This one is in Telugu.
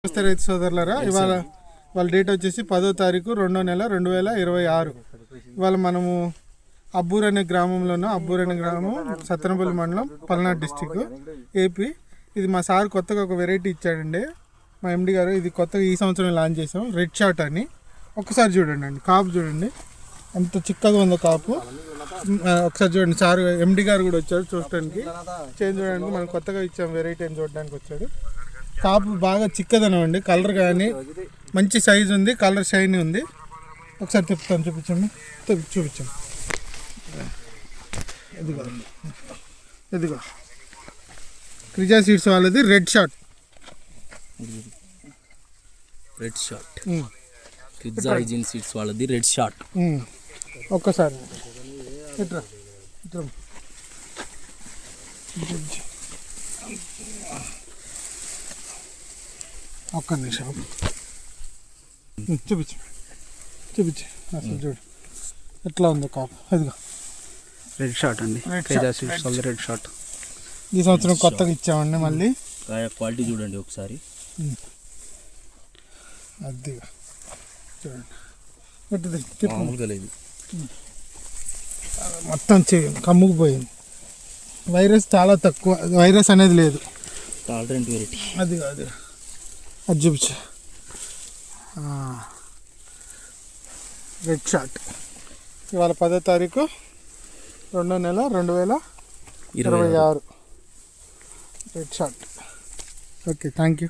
నమస్తే రైతు సోదరులారా, వాళ్ళ డేట్ వచ్చేసి 10వ తారీఖు 2వ నెల 2026. ఇవాళ మనము అబ్బూర్ అనే గ్రామంలో ఉన్నాం. అబ్బూర్ అనే గ్రామం సత్తెనపల్లి మండలం, పల్నాడు డిస్టిక్, ఏపీ. ఇది మా సార్ కొత్తగా ఒక వెరైటీ ఇచ్చాడండి, మా ఎండి గారు. ఇది కొత్తగా ఈ సంవత్సరం లాంచ్ చేసాం, రెడ్ షాట్ అని. ఒక్కసారి చూడండి అండి, కాపు చూడండి ఎంత చిక్కగా ఉందో కాపు. ఒకసారి చూడండి, సార్ ఎండి గారు కూడా వచ్చారు చూడటానికి, చేంజ్ చూడడానికి. మనం కొత్తగా ఇచ్చాం వెరైటీ అని చూడడానికి వచ్చాడు. కాపు బాగా చిక్కదనం అండి, కలర్ కానీ మంచి సైజు ఉంది, కలర్ షైనీ ఉంది. ఒకసారి తిప్పుతాను, చూపించండి, చూపించండి. ఇదిగో క్రిజా సీడ్స్ వాళ్ళది రెడ్ షాట్. క్రిజా హైజీన్ సీడ్స్ వాళ్ళది రెడ్ షాట్. ఒక్కసారి ఇట్రా ఇట్రా. ఒక్క నిమిషం చూపించు అసలు చూడు ఎట్లా ఉందో కాపు. అదిగో రెడ్ షాట్ అండి, క్రిజా సీడ్స్ వాళ్ళది రెడ్ షాట్. ఈ సంవత్సరం కొత్తగా ఇచ్చామండి. మళ్ళీ క్వాలిటీ చూడండి ఒకసారి. అదిగా చూడండి, మామూలుగా లేదు, మొత్తం కమ్ముకు పోయింది. వైరస్ చాలా తక్కువ, వైరస్ అనేది లేదు. Tolerant variety. అది చూపించు, రెడ్ షాట్. ఇవాళ 10వ తారీఖు 2వ నెల 2026, red shot. Okay, thank you.